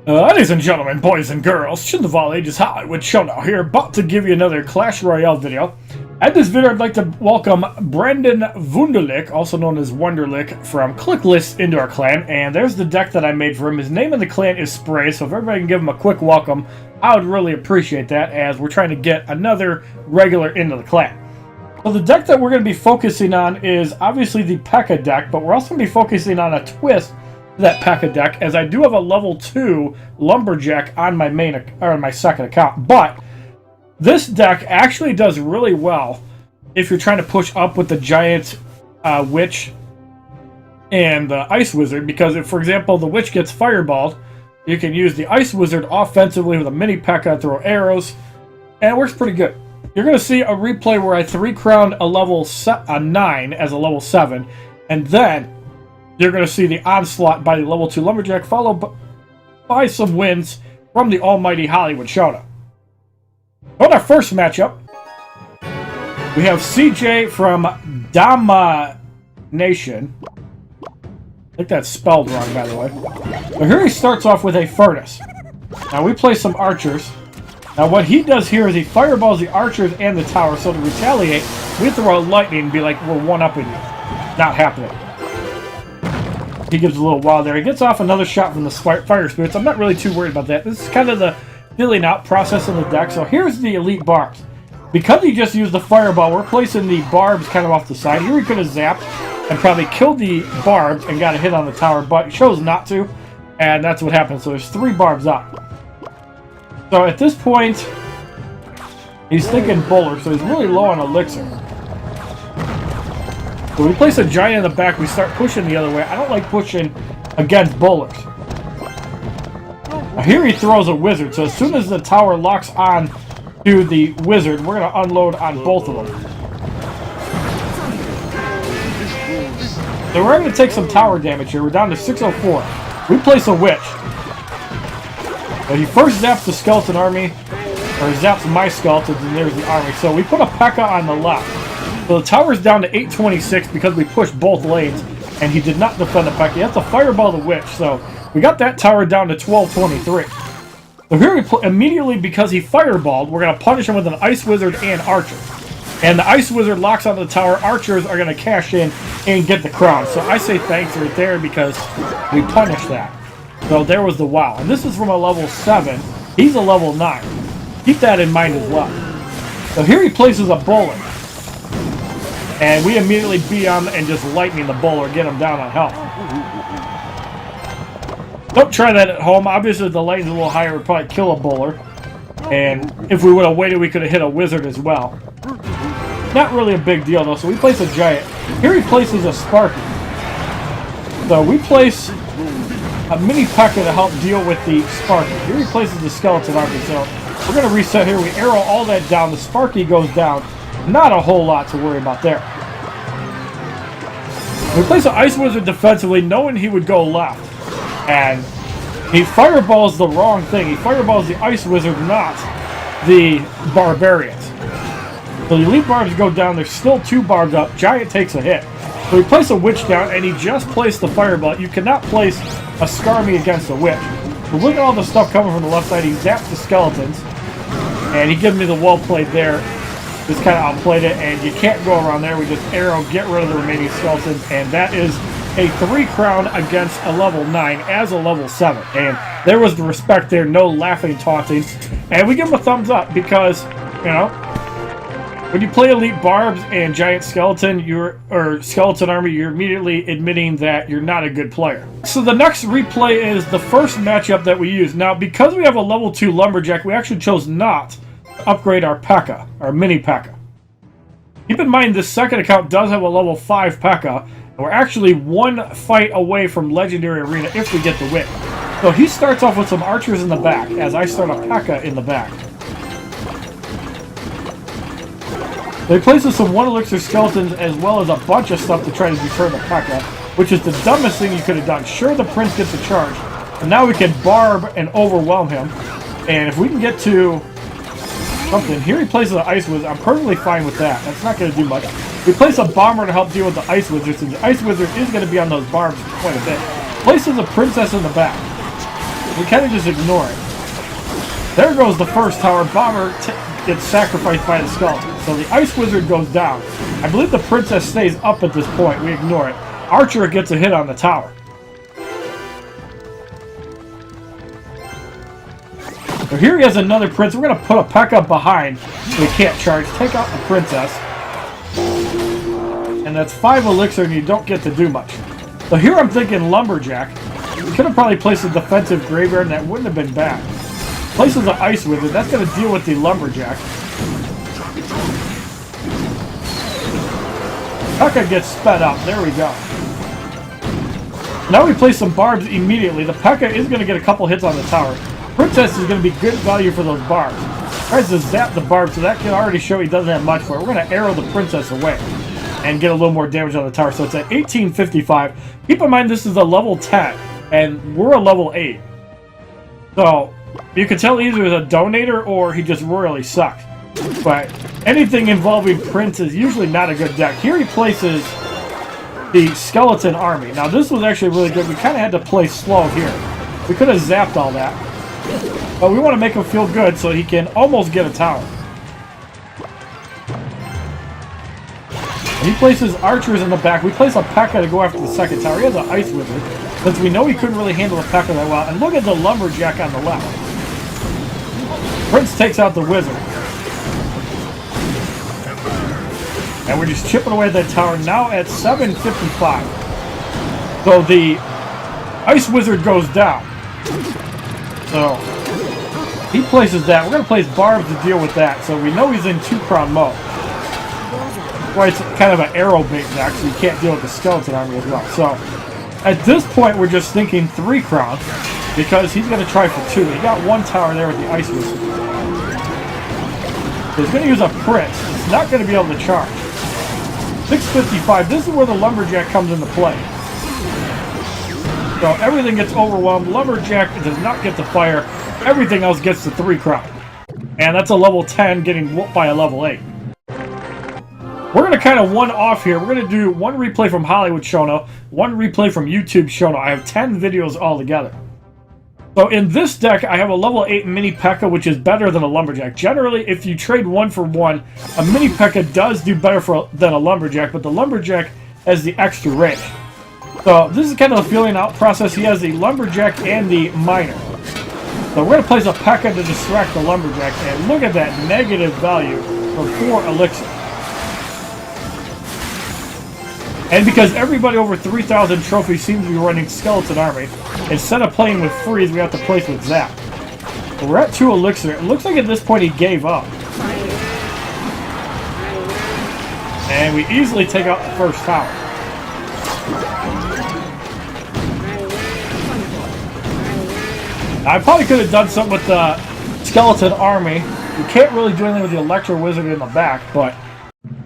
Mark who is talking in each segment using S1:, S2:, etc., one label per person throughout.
S1: Ladies and gentlemen, boys and girls, children of all ages, HollywoodShono here, about to give you another Clash Royale video. At this video, I'd like to welcome Brendan Wunderlich, also known as Wunderlich, from Clicklist into our clan, and there's the deck that I made for him. His name in the clan is Spray, so if everybody can give him a quick welcome, I would really appreciate that, as we're trying to get another regular into the clan. So the deck that we're going to be focusing on is obviously the P.E.K.K.A deck, but we're also going to be focusing on a twist that P.E.K.K.A deck, as I do have a level 2 Lumberjack on my main or on my second account. But this deck actually does really well if you're trying to push up with the giant witch and the ice wizard, because if, for example, the witch gets fireballed, you can use the ice wizard offensively with a mini Pekka, throw arrows, and it works pretty good. You're going to see a replay where I 3-crowned a level 9 as a level 7, and then you're going to see the onslaught by the level 2 Lumberjack, followed by some wins from the almighty HollywoodShono. On our first matchup, we have CJ from Dama Nation. I think that's spelled wrong, by the way. But here he starts off with a furnace. Now we play some archers. Now what he does here is he fireballs the archers and the tower, so to retaliate, we throw lightning and be like, we're one-upping you. Not happening. He gives a little wild there. He gets off another shot from the fire spirits. I'm not really too worried about that. This is kind of the filling out process of the deck. So here's the elite barbs. Because he just used the fireball, we're placing the barbs kind of off the side. Here he could have zapped and probably killed the barbs and got a hit on the tower, but he chose not to, and that's what happened. So there's 3 barbs up. So at this point, he's thinking bowler, so he's really low on elixir. So we place a giant in the back, we start pushing the other way. I don't like pushing against bowlers. Now here he throws a wizard, so as soon as the tower locks on to the wizard, we're going to unload on both of them. So we're going to take some tower damage here. We're down to 604. We place a witch. But he first zaps the skeleton army, or zaps my skeletons, and there's the army. So we put a P.E.K.K.A on the left. So the tower's down to 826 because we pushed both lanes, and he did not defend the P.E.K.K.A. He has to fireball the witch, so we got that tower down to 1223. So here we immediately, because he fireballed, we're going to punish him with an ice wizard and archer. And the ice wizard locks onto the tower. Archers are going to cash in and get the crown. So I say thanks right there because we punished that. So there was the wow. And this is from a level 7. He's a level 9. Keep that in mind as well. So here he places a bowler. And we immediately beat him and just lightning the bowler, get him down on health. Don't try that at home. Obviously, if the lightning's a little higher, we'd probably kill a bowler. And if we would have waited, we could have hit a wizard as well. Not really a big deal, though. So we place a giant. Here he places a Sparky. So we place a Mini Pekka to help deal with the Sparky. Here he places the skeleton army. So we're going to reset here. We arrow all that down. The Sparky goes down. Not a whole lot to worry about there. We place an ice wizard defensively, knowing he would go left. And he fireballs the wrong thing. He fireballs the ice wizard, not the barbarians. So the elite barbs go down. There's still 2 barbs up. Giant takes a hit. So we place a witch down, and he just placed the fireball. You cannot place a Skarmy against a witch. But look at all the stuff coming from the left side. He zaps the skeletons. And he gives me the well played there. Just kind of outplayed it, and you can't go around there. We just arrow, get rid of the remaining skeletons, and that is a 3-crown against a level 9 as a level 7. And there was the respect there, no laughing, taunting. And we give him a thumbs up because, you know, when you play elite barbs and giant skeleton, or skeleton army, you're immediately admitting that you're not a good player. So the next replay is the first matchup that we use. Now, because we have a level 2 Lumberjack, we actually chose not to upgrade our P.E.K.K.A, our Mini Pekka. Keep in mind, this second account does have a level 5 P.E.K.K.A, and we're actually 1 fight away from Legendary Arena if we get the win. So he starts off with some archers in the back, as I start a P.E.K.K.A in the back. So he places some 1 elixir skeletons as well as a bunch of stuff to try to deter the P.E.K.K.A, which is the dumbest thing you could have done. Sure, the prince gets a charge, and now we can barb and overwhelm him. And if we can get to something. Here he places an ice wizard. I'm perfectly fine with that. That's not going to do much. We place a bomber to help deal with the ice wizard, since the ice wizard is going to be on those barbs quite a bit. Places a princess in the back. We kind of just ignore it. There goes the first tower. Bomber gets sacrificed by the skeleton. So the Ice Wizard goes down. I believe the Princess stays up at this point. We ignore it. Archer gets a hit on the tower. So here he has another Prince. We're going to put a P.E.K.K.A behind so he can't charge. Take out the Princess. And that's 5 elixir and you don't get to do much. So here I'm thinking Lumberjack. We could have probably placed a defensive graveyard and that wouldn't have been bad. Places the Ice Wizard. That's going to deal with the Lumberjack. P.E.K.K.A gets sped up. There we go. Now we place some barbs immediately. The P.E.K.K.A is going to get a couple hits on the tower. Princess is going to be good value for those barbs. Tries to zap the barbs, so that can already show he doesn't have much for it. We're going to arrow the Princess away and get a little more damage on the tower. So it's at 1855. Keep in mind this is a level 10, and we're a level 8. So you can tell either he's a donator or he just royally sucks. But anything involving Prince is usually not a good deck. Here he places the Skeleton Army. Now this was actually really good. We kind of had to play slow here. We could have zapped all that. But we want to make him feel good so he can almost get a tower. And he places archers in the back. We place a P.E.K.K.A to go after the second tower. He has an Ice Wizard, since we know he couldn't really handle a P.E.K.K.A that well. And look at the Lumberjack on the left. Prince takes out the Wizard. And we're just chipping away at that tower now at 755. So the Ice Wizard goes down. So he places that. We're going to place barbs to deal with that. So we know he's in 2-crown mode. Well, it's kind of an arrow bait deck, so you can't deal with the Skeleton Army as well. So at this point, we're just thinking 3-crown because he's going to try for 2. He got 1 tower there with the Ice Wizard. So he's going to use a Prince. He's not going to be able to charge. 655. This is where the Lumberjack comes into play. So everything gets overwhelmed. Lumberjack does not get to fire. Everything else gets to 3-crown. And that's a level 10 getting whooped by a level 8. We're going to kind of one-off here. We're going to do 1 replay from HollywoodShono, 1 replay from YouTube Shono. I have 10 videos altogether. So in this deck, I have a level 8 Mini Pekka, which is better than a Lumberjack. Generally, if you trade 1 for 1, a Mini Pekka does do better than a Lumberjack, but the Lumberjack has the extra range. So this is kind of a feeling out process. He has the Lumberjack and the Miner. So we're going to place a P.E.K.K.A to distract the Lumberjack, and look at that negative value for 4 elixir. And because everybody over 3,000 trophies seems to be running Skeleton Army, instead of playing with Freeze, we have to place with Zap. But we're at 2 elixir. It looks like at this point he gave up. And we easily take out the first tower. I probably could have done something with the Skeleton Army. You can't really do anything with the Electro Wizard in the back, but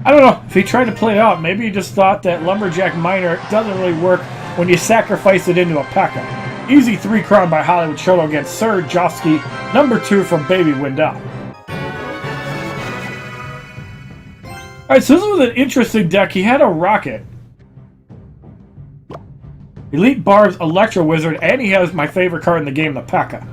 S1: I don't know. If he tried to play it out, maybe he just thought that Lumberjack Miner doesn't really work when you sacrifice it into a P.E.K.K.A. Easy 3-crown by HollywoodShono against Sir Jofsky, #2 from Baby Wendell. Alright, so this was an interesting deck. He had a Rocket, Elite Barbs, Electro Wizard, and he has my favorite card in the game, the P.E.K.K.A.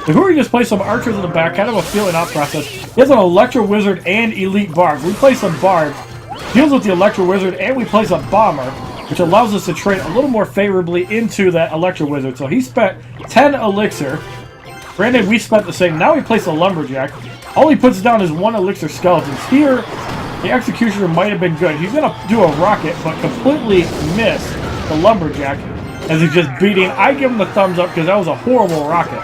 S1: Before we just play some archers in the back, kind of a feeling out process. He has an Electro Wizard and Elite Barb. We play some Barbs, deals with the Electro Wizard, and we place a Bomber, which allows us to trade a little more favorably into that Electro Wizard. So he spent 10 elixir. Granted, we spent the same. Now he plays a Lumberjack. All he puts down is 1 elixir skeletons. Here, the Executioner might have been good. He's going to do a Rocket, but completely miss the Lumberjack as he's just beating. I give him the thumbs up because that was a horrible Rocket.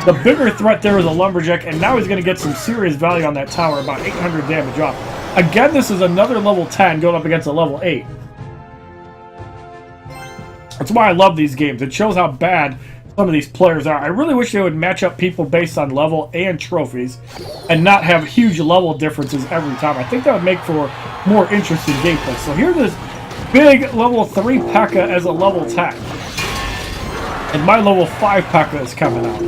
S1: The bigger threat there is a Lumberjack, and now he's going to get some serious value on that tower, about 800 damage off. Again, this is another level 10 going up against a level 8. That's why I love these games. It shows how bad some of these players are. I really wish they would match up people based on level and trophies and not have huge level differences every time. I think that would make for more interesting gameplay. So here's this big level 3 P.E.K.K.A as a level 10. And my level 5 P.E.K.K.A is coming out.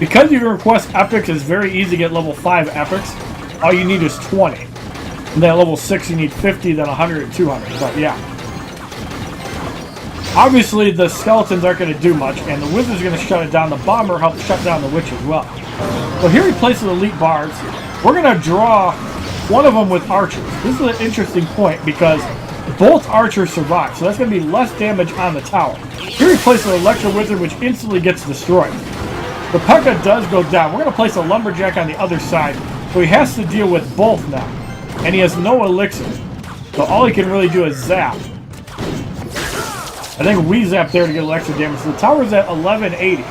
S1: Because you can request epics, it's very easy to get level 5 epics. All you need is 20. And then at level 6 you need 50, then 100 and 200. But yeah. Obviously, the skeletons aren't going to do much, and the wizard's going to shut it down. The bomber helps shut down the witch as well. So here he places elite barbs. We're going to draw one of them with archers. This is an interesting point because both archers survive, so that's going to be less damage on the tower. Here he places an electro wizard, which instantly gets destroyed. The P.E.K.K.A does go down. We're going to place a lumberjack on the other side, so he has to deal with both now. And he has no elixir, so all he can really do is zap. I think we zapped there to get extra damage. So the tower's at 1180.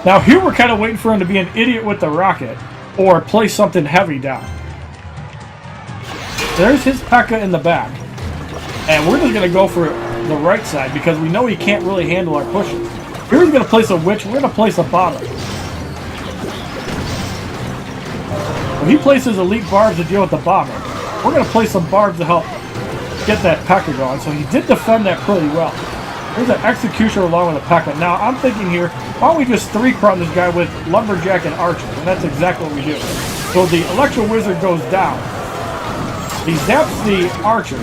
S1: Now here we're kind of waiting for him to be an idiot with the rocket or place something heavy down. There's his P.E.K.K.A in the back. And we're just going to go for the right side because we know he can't really handle our pushes. Here he's going to place a witch. We're going to place a bomber. When he places elite barbs to deal with the bomber, we're going to place some barbs to help get that P.E.K.K.A going, so he did defend that pretty well. There's an executioner along with a P.E.K.K.A. Now, I'm thinking here, why don't we just 3-crown this guy with Lumberjack and Archer? And that's exactly what we do. So the Electro Wizard goes down. He zaps the Archers.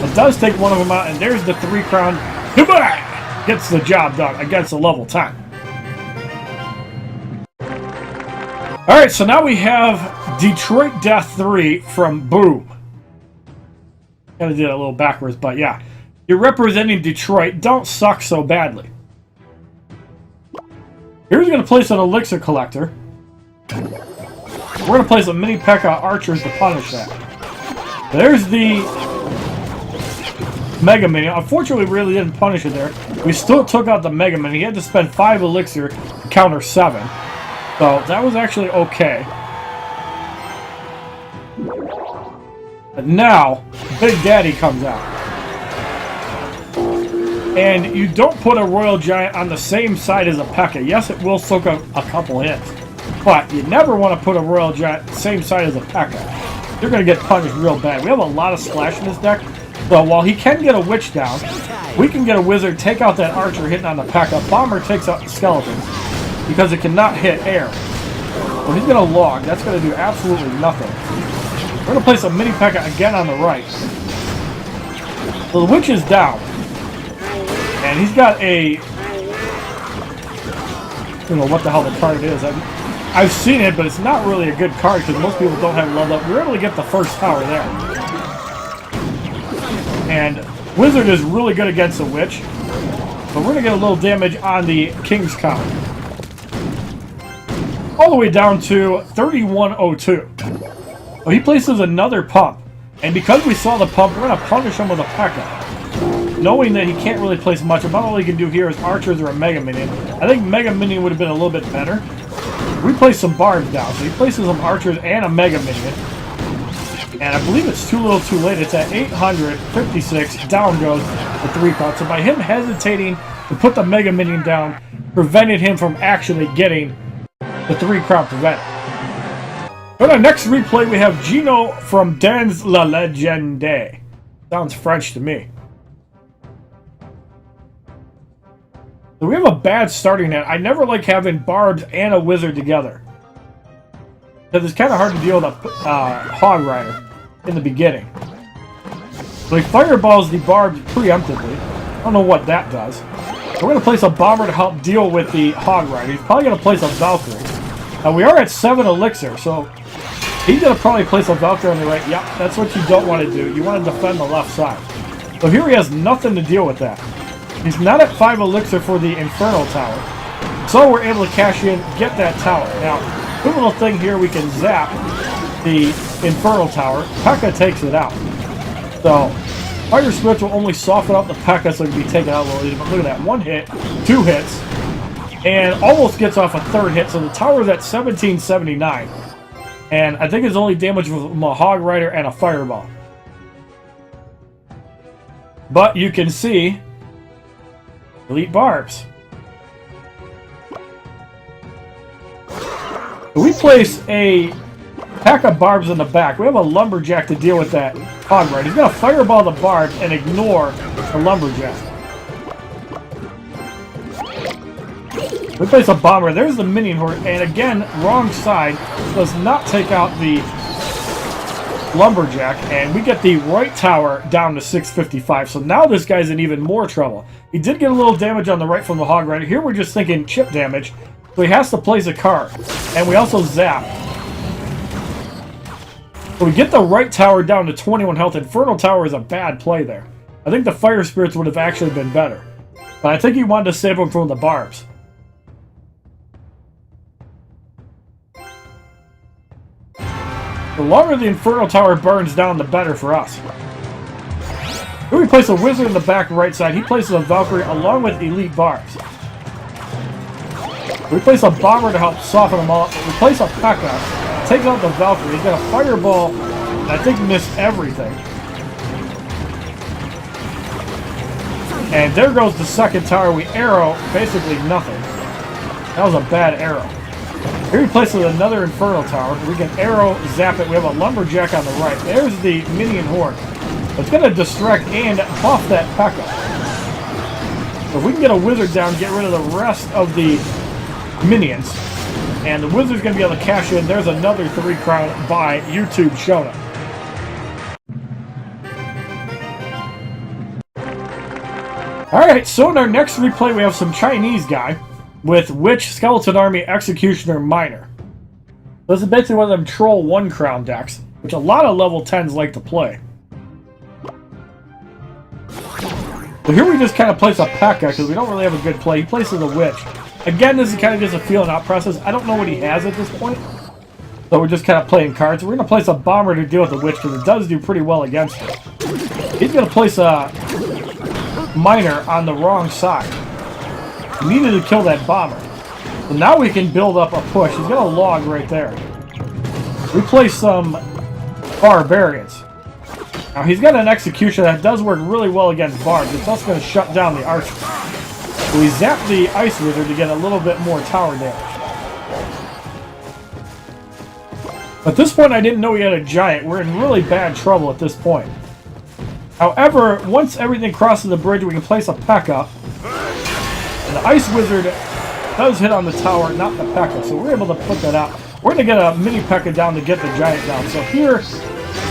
S1: It does take one of them out, and there's the 3-crown. Goodbye! Gets the job done against a level 10. Alright, so now we have Detroit Death 3 from Boom. Kind of did it a little backwards, but yeah. You're representing Detroit. Don't suck so badly. Here's going to place an elixir collector. We're going to place a Mini Pekka archers to punish that. There's the Mega Minion. Unfortunately, we really didn't punish it there. We still took out the Mega Minion. He had to spend 5 elixir to counter 7. So that was actually okay. But now, Big Daddy comes out. And you don't put a Royal Giant on the same side as a P.E.K.K.A. Yes, it will soak a couple hits. But you never want to put a Royal Giant same side as a P.E.K.K.A. You're going to get punished real bad. We have a lot of splash in this deck. So while he can get a Witch down, we can get a Wizard, take out that Archer hitting on the P.E.K.K.A. Bomber takes out the Skeletons because it cannot hit air. So he's going to log. That's going to do absolutely nothing. We're going to place a Mini Pekka again on the right. So the Witch is down. And he's got a... I don't know what the hell the card is. I've seen it, but it's not really a good card because most people don't have it leveled up. We were able to get the first tower there. And Wizard is really good against the Witch. But we're going to get a little damage on the King's Counter. All the way down to 3102. Well, he places another pump, and because we saw the pump, we're going to punish him with a P.E.K.K.A. Knowing that he can't really place much, about all he can do here is Archers or a Mega Minion. I think Mega Minion would have been a little bit better. We place some Barbs down, so he places some Archers and a Mega Minion. And I believe it's too little too late. It's at 856, down goes the 3-count. So by him hesitating to put the Mega Minion down, prevented him from actually getting the 3-crown prevent. On our next replay, we have Gino from Dans la Legende. Sounds French to me. So we have a bad starting hand. I never like having Barbs and a Wizard together. Because it's kind of hard to deal with a Hog Rider in the beginning. So he fireballs the Barbs preemptively. I don't know what that does. We're going to place a Bomber to help deal with the Hog Rider. He's probably going to place a Valkyrie. Now we are at 7 elixir, so he's going to probably place a Valkyrie on the right. Yep, that's what you don't want to do. You want to defend the left side. So here he has nothing to deal with that. He's not at 5 elixir for the Infernal Tower. So we're able to cash in, get that tower. Now, good little thing here, we can zap the Infernal Tower. P.E.K.K.A takes it out. So, Fire Spirits will only soften up the P.E.K.K.A so it can be taken out a little easier. But look at that, 1 hit, 2 hits, and almost gets off a 3rd hit. So the tower is at 1779. And I think it's only damage from a Hog Rider and a Fireball. But you can see Elite Barbs. We place a pack of Barbs in the back. We have a Lumberjack to deal with that Hog Rider. He's going to Fireball the Barbs and ignore the Lumberjack. We place a Bomber. There's the Minion Horde. And again, wrong side. Does not take out the Lumberjack, and we get the right tower down to 655. So now this guy's in even more trouble. He did get a little damage on the right from the Hog Rider. Here we're just thinking chip damage, so he has to place a card. And we also zap. So we get the right tower down to 21 health. Inferno Tower is a bad play there. I think the Fire Spirits would have actually been better. But I think he wanted to save him from the barbs. The longer the Inferno Tower burns down, the better for us. Here we place a Wizard in the back right side. He places a Valkyrie along with Elite Barbs. We place a Bomber to help soften them all up. We place a P.E.K.K.A. Takes out the Valkyrie. He's got a Fireball and I think missed everything. And there goes the second tower. We arrow basically nothing. That was a bad arrow. Here he places another Inferno Tower. We can arrow zap it. We have a Lumberjack on the right. There's the Minion Horde. It's going to distract and buff that P.E.K.K.A. So if we can get a Wizard down, get rid of the rest of the minions, and the Wizard's going to be able to cash in. There's another 3 crown by YouTube Shono. Alright, so in our next replay we have some Chinese guy with Witch, Skeleton Army, Executioner, Miner. This is basically one of them Troll 1 crown decks, which a lot of level 10s like to play. So here we just kind of place a P.E.K.K.A. because we don't really have a good play. He places a Witch. Again, this is kind of just a feeling out process. I don't know what he has at this point. So we're just kind of playing cards. We're going to place a Bomber to deal with the Witch because it does do pretty well against him. He's going to place a Miner on the wrong side. We needed to kill that Bomber. So now we can build up a push. He's got a log right there. We place some Barbarians. Now he's got an Execution that does work really well against Barbs. It's also going to shut down the Archer. So we zap the Ice Wizard to get a little bit more tower damage. At this point I didn't know he had a Giant. We're in really bad trouble at this point. However, once everything crosses the bridge, we can place a P.E.K.K.A. And the Ice Wizard does hit on the tower, not the P.E.K.K.A. So we're able to put that out. We're going to get a Mini Pekka down to get the Giant down. So here,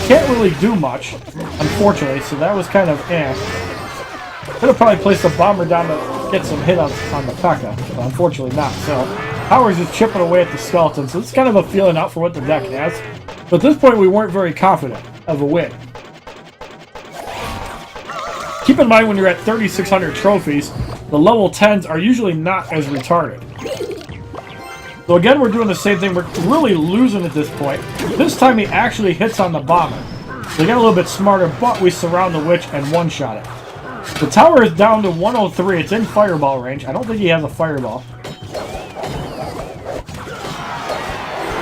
S1: can't really do much, unfortunately. So that was kind of could have probably placed a Bomber down to get some hit on the P.E.K.K.A. But unfortunately not. So Power's just chipping away at the Skeleton. So it's kind of a feeling out for what the deck has. But at this point, we weren't very confident of a win. Keep in mind when you're at 3,600 trophies, the level 10s are usually not as retarded. So again, we're doing the same thing. We're really losing at this point. This time he actually hits on the Bomber. So we get a little bit smarter, but we surround the Witch and one-shot it. The tower is down to 103. It's in Fireball range. I don't think he has a Fireball.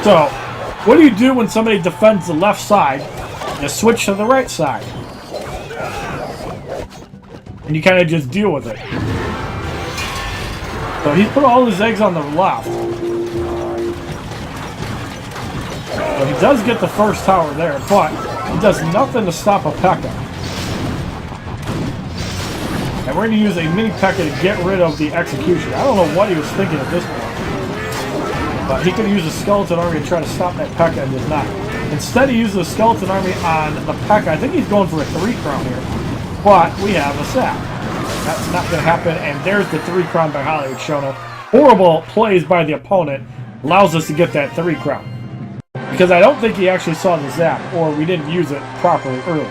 S1: So, what do you do when somebody defends the left side? You switch to the right side. And you kind of just deal with it. So he's put all his eggs on the left. So he does get the first tower there, but he does nothing to stop a P.E.K.K.A. And we're going to use a Mini Pekka to get rid of the Execution. I don't know what he was thinking at this point. But he could use a Skeleton Army to try to stop that P.E.K.K.A. and does not. Instead he uses a Skeleton Army on the P.E.K.K.A. I think he's going for a 3 crown here. But we have a sack. That's not going to happen. And there's the 3 crown by HollywoodShono. Horrible plays by the opponent allows us to get that 3 crown. Because I don't think he actually saw the zap, or we didn't use it properly early.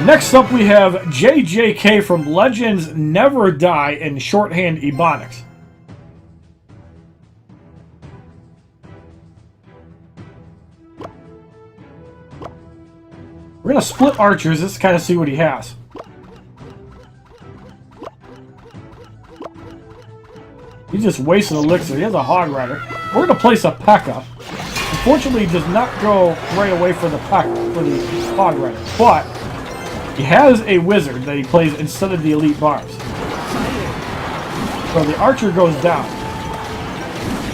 S1: Next up we have J.J.K. from Legends Never Die in Shorthand Ebonics. We're going to split archers just to kind of see what he has. He's just wasting elixir. He has a Hog Rider. We're going to place a P.E.K.K.A. Unfortunately, he does not go right away for the P.E.K.K.A. for the Hog Rider. But he has a Wizard that he plays instead of the Elite Barbs. So the Archer goes down.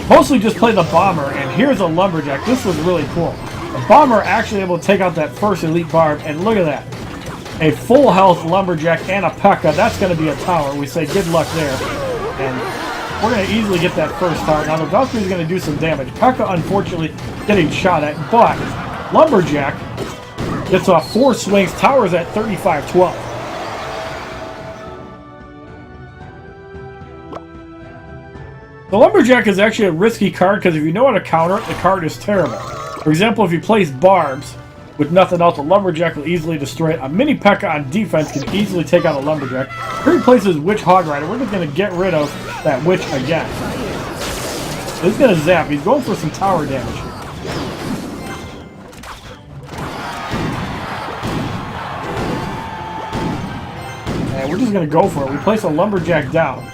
S1: Mostly just play the Bomber, and here's a Lumberjack. This was really cool. The Bomber actually able to take out that first Elite Barb, and look at that. A full health Lumberjack and a P.E.K.K.A. That's going to be a tower. We say good luck there. And we're going to easily get that first tower. Now the Valkyrie's going to do some damage. P.E.K.K.A. unfortunately getting shot at, but Lumberjack gets off 4 swings, towers at 35-12. The Lumberjack is actually a risky card because if you know how to counter it, the card is terrible. For example, if you place barbs with nothing else, a Lumberjack will easily destroy it. A Mini Pekka on defense can easily take out a Lumberjack. Here he places Witch Hog Rider. We're just going to get rid of that Witch again. He's going to zap. He's going for some tower damage. And we're just going to go for it. We place a Lumberjack down.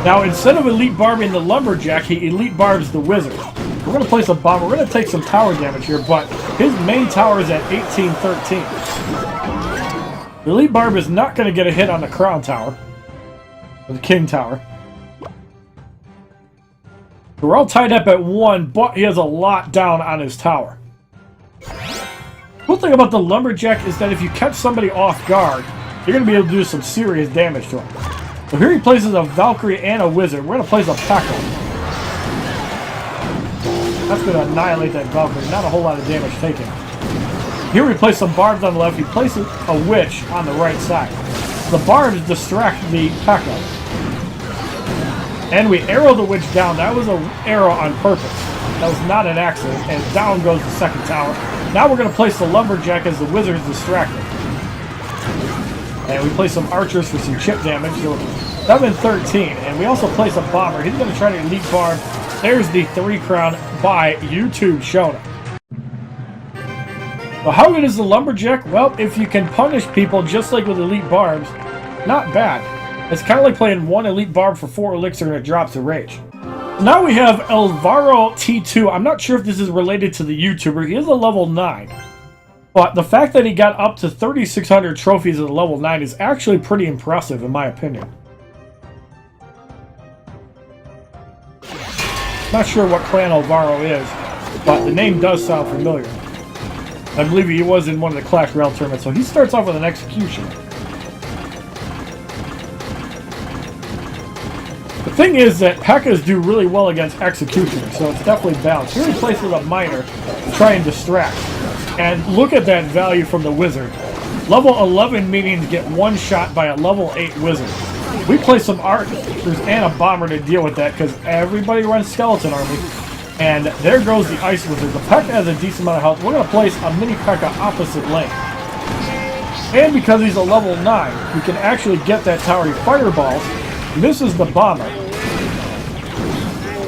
S1: Now, instead of Elite Barbing the Lumberjack, he Elite Barbs the Wizard. We're going to place a bomb. We're going to take some tower damage here, but his main tower is at 18-13. The Elite Barb is not going to get a hit on the Crown Tower. Or the King Tower. So we're all tied up at 1, but he has a lot down on his tower. The cool thing about the Lumberjack is that if you catch somebody off guard, you're going to be able to do some serious damage to him. So here he places a Valkyrie and a Wizard. We're going to place a P.E.K.K.A. That's going to annihilate that Valkyrie. Not a whole lot of damage taken. Here we place some barbs on the left. He places a Witch on the right side. The barbs distract the P.E.K.K.A. And we arrow the Witch down. That was an arrow on purpose. That was not an accident. And down goes the second tower. Now we're going to place the Lumberjack as the Wizard is distracted. And we play some archers for some chip damage. So 7-13. And we also place a bomber. He's going to try to Elite Barb. There's the 3 crown by YouTube Shono. So how good is the Lumberjack? Well, if you can punish people just like with Elite Barbs, not bad. It's kind of like playing 1 Elite Barb for 4 elixir and it drops a rage. Now we have Elvaro T2. I'm not sure if this is related to the YouTuber. He is a level 9. But the fact that he got up to 3,600 trophies at a level 9 is actually pretty impressive in my opinion. Not sure what clan Alvaro is, but the name does sound familiar. I believe he was in one of the Clash Royale tournaments, so he starts off with an execution. The thing is that P.E.K.K.As do really well against executioners, so it's definitely balanced. Here he places a miner to try and distract. And look at that value from the Wizard. Level 11 minions get one shot by a level 8 Wizard. We play some archers and a bomber to deal with that because everybody runs Skeleton Army. And there goes the Ice Wizard. The P.E.K.K.A has a decent amount of health. We're going to place a Mini Pekka opposite lane. And because he's a level 9, we can actually get that tower. He fireballs, misses the bomber.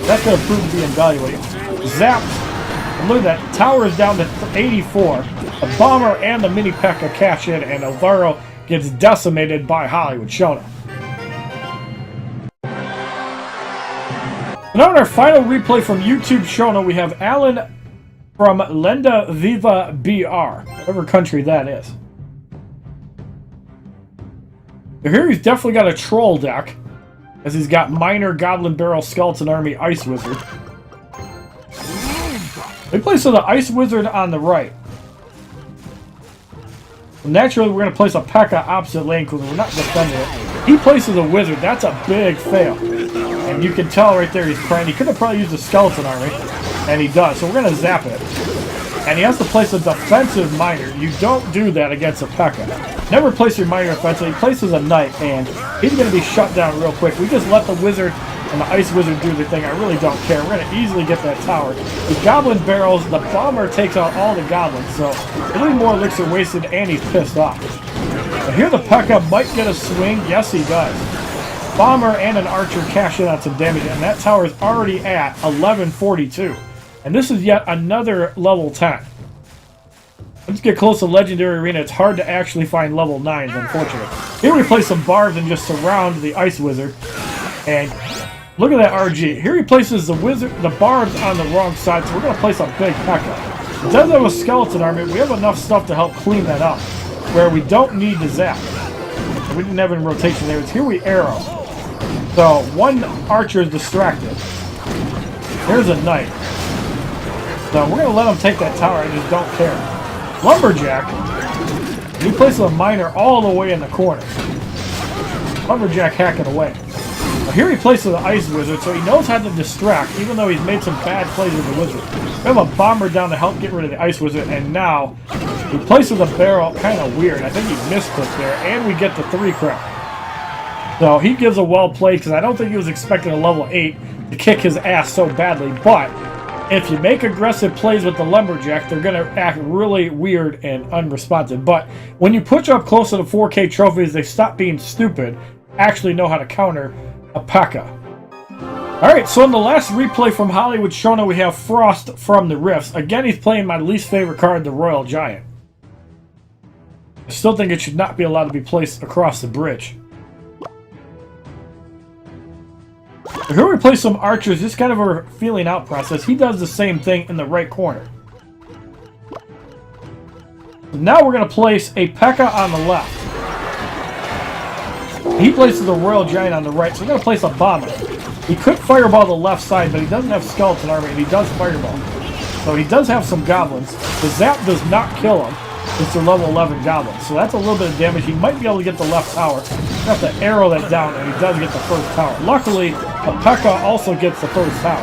S1: That's going to prove to be invaluable. Zaps. And look at that. Tower is down to 84. The bomber and the Mini Pekka cash in, and Alvaro gets decimated by HollywoodShono. Now in our final replay from YouTube Shono, we have Alan from Lenda Viva BR, whatever country that is. Here he's definitely got a troll deck, as he's got Miner, Goblin Barrel, Skeleton Army, Ice Wizard. We place the Ice Wizard on the right. Well, naturally, we're going to place a P.E.K.K.A opposite lane because we're not defending it. He places a Wizard. That's a big fail. And you can tell right there he's crying. He could have probably used a Skeleton Army, and he does. So we're going to zap it. And he has to place a defensive Miner. You don't do that against a P.E.K.K.A. Never place your Miner offensive. He places a Knight, and he's going to be shut down real quick. We just let the Wizard and the Ice Wizard do the thing. I really don't care. We're going to easily get that tower. The Goblin Barrels, the Bomber takes out all the Goblins, so a little more elixir wasted, and he's pissed off. But here the P.E.K.K.A might get a swing. Yes, he does. Bomber and an Archer cash in on some damage, and that tower is already at 1142. And this is yet another level 10. Let's get close to Legendary Arena. It's hard to actually find level 9s, unfortunately. Here we play some barbs and just surround the Ice Wizard. And look at that RG. Here he places the Wizard, the barbs on the wrong side, so we're going to place a big P.E.K.K.A. It does have a Skeleton Army. We have enough stuff to help clean that up, where we don't need to zap. We didn't have any rotation there. It's here we arrow. So one Archer is distracted. There's a Knight. So we're going to let him take that tower. I just don't care. Lumberjack. He places a Miner all the way in the corner. Lumberjack hacking away. Now here he plays with the Ice Wizard, so he knows how to distract, even though he's made some bad plays with the Wizard. We have a Bomber down to help get rid of the Ice Wizard, and now he plays with a barrel, kind of weird. I think he misclicked there, and we get the 3 crown. So he gives a well played, because I don't think he was expecting a level 8 to kick his ass so badly, but if you make aggressive plays with the Lumberjack, they're going to act really weird and unresponsive. But when you push up close to the 4K trophies, they stop being stupid, actually know how to counter a P.E.K.K.A. Alright, so in the last replay from HollywoodShono, we have Frost from the Rifts. Again, he's playing my least favorite card, the Royal Giant. I still think it should not be allowed to be placed across the bridge. Here we play some archers, just kind of a feeling out process. He does the same thing in the right corner. Now we're going to place a P.E.K.K.A. on the left. He places the Royal Giant on the right, so we're going to place a Bomber. He could Fireball the left side, but he doesn't have Skeleton Army, and he does Fireball. So he does have some Goblins. The Zap does not kill him. It's a level 11 Goblin, so that's a little bit of damage. He might be able to get the left tower. You have to arrow that down, and he does get the first tower. Luckily, the P.E.K.K.A. also gets the first tower.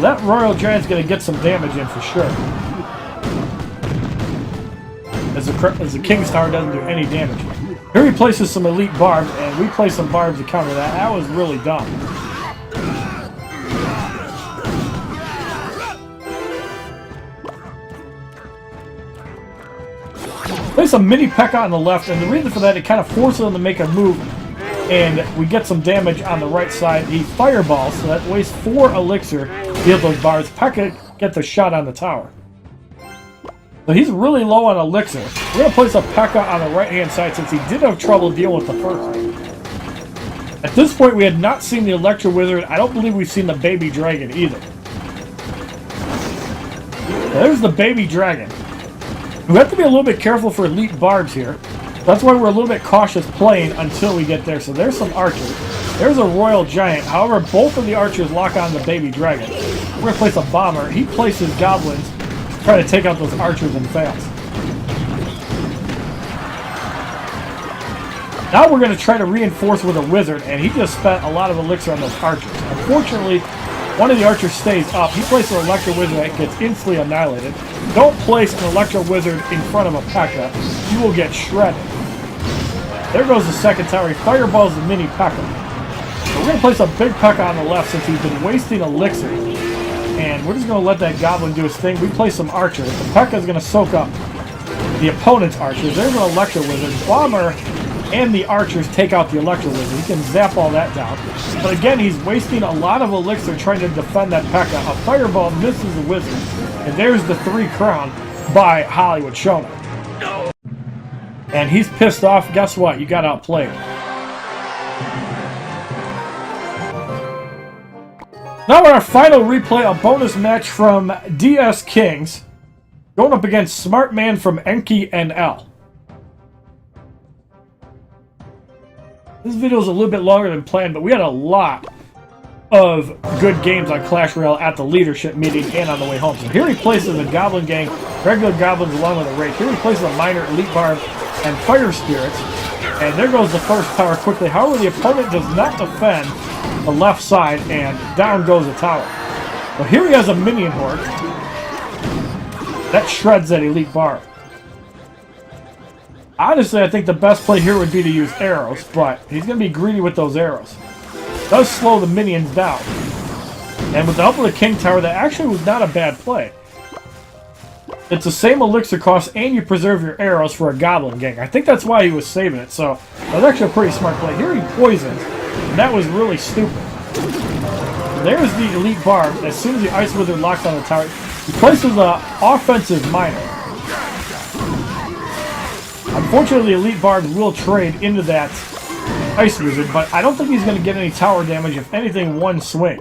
S1: That Royal Giant's going to get some damage in for sure. As the King's Tower doesn't do any damage. Here he places some Elite Barbs, and we play some Barbs to counter that. That was really dumb. Place a Mini Pekka on the left, and the reason for that, it kind of forces him to make a move, and we get some damage on the right side. He fireballs, so that wastes 4 elixir to deal those bars. Pekka gets a shot on the tower. So he's really low on elixir. We're going to place a P.E.K.K.A. on the right-hand side since he did have trouble dealing with the first. At this point, we had not seen the Electro Wizard. I don't believe we've seen the Baby Dragon either. There's the Baby Dragon. We have to be a little bit careful for Elite Barbs here. That's why we're a little bit cautious playing until we get there. So there's some archers. There's a Royal Giant. However, both of the archers lock on the Baby Dragon. We're going to place a Bomber. He places Goblins, try to take out those archers and fails. Now we're going to try to reinforce with a Wizard, and he just spent a lot of elixir on those archers. Unfortunately, one of the archers stays up. He places an Electro Wizard that gets instantly annihilated. Don't place an Electro Wizard in front of a P.E.K.K.A. You will get shredded. There goes the second tower. He fireballs the Mini Pekka. So we're going to place a big P.E.K.K.A. on the left since he's been wasting elixir. And we're just going to let that Goblin do his thing. We place some archers. The P.E.K.K.A. is going to soak up the opponent's archers. There's an Electro Wizard. Bomber and the archers take out the Electro Wizard. He can zap all that down. But again, he's wasting a lot of elixir trying to defend that P.E.K.K.A. A fireball misses the Wizard. And there's the 3 crown by HollywoodShono. And he's pissed off. Guess what? You got outplayed. Now in our final replay, a bonus match from DS Kings. Going up against Smart Man from Enki NL. This video is a little bit longer than planned, but we had a lot of good games on Clash Royale at the leadership meeting and on the way home. So here he places a Goblin Gang, regular Goblins along with a Rake. Here he places a Minor, Elite Barb, and Fire Spirits. And there goes the first tower quickly. However, the opponent does not defend the left side, and down goes the tower. So here he has a Minion Horde. That shreds that Elite Barb. Honestly, I think the best play here would be to use arrows, but he's going to be greedy with those arrows. Does slow the minions down. And with the help of the King Tower, that actually was not a bad play. It's the same elixir cost, and you preserve your arrows for a Goblin Gang. I think that's why he was saving it, so that was actually a pretty smart play. Here he poisons, and that was really stupid. There's the Elite Barb. As soon as the Ice Wizard locks on the tower, he places an offensive Minor. Unfortunately, the Elite Barb will trade into that Ice Wizard, but I don't think he's going to get any tower damage. If anything, one swing.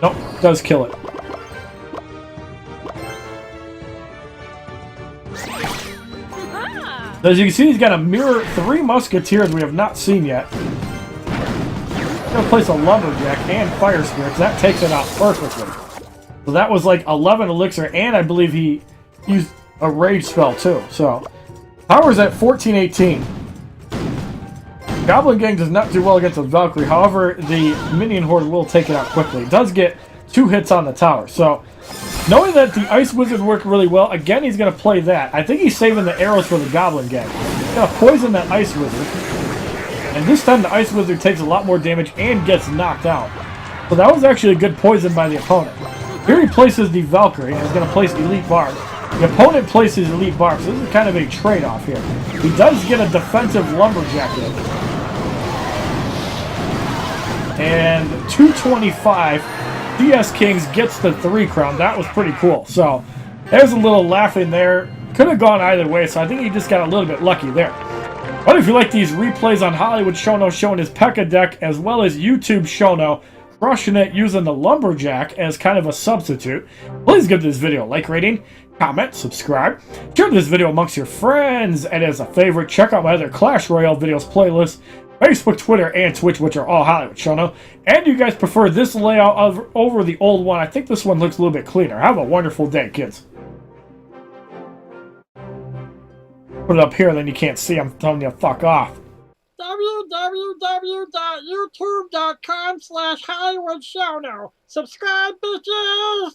S1: Nope, does kill it. As you can see, he's got a mirror, 3 Musketeers we have not seen yet. I'm going to place a Lumberjack and Fire Spirits. That takes it out perfectly. So that was like 11 elixir, and I believe he used a Rage spell too. So Power's at 1418. Goblin Gang does not do well against the Valkyrie. However, the Minion Horde will take it out quickly. It does get 2 hits on the tower. So, knowing that the Ice Wizard worked really well, again, he's going to play that. I think he's saving the arrows for the Goblin Gang. He's going to poison that Ice Wizard. And this time, the Ice Wizard takes a lot more damage and gets knocked out. So that was actually a good poison by the opponent. Here he places the Valkyrie, and he's going to place Elite Barb. The opponent places Elite Barb, so this is kind of a trade-off here. He does get a defensive Lumberjack in. And 225, DS Kings gets the 3 crown. That was pretty cool. So, there's a little laughing there. Could have gone either way, so I think he just got a little bit lucky there. But if you like these replays on HollywoodShono showing his P.E.K.K.A deck, as well as YouTube Shono crushing it using the Lumberjack as kind of a substitute, please give this video a like rating, comment, subscribe, share this video amongst your friends, and as a favorite, check out my other Clash Royale videos playlist, Facebook, Twitter, and Twitch, which are all HollywoodShono. And you guys prefer this layout over the old one. I think this one looks a little bit cleaner. Have a wonderful day, kids. Put it up here, then you can't see. I'm telling you, fuck off.
S2: www.youtube.com/HollywoodShono. Subscribe, bitches!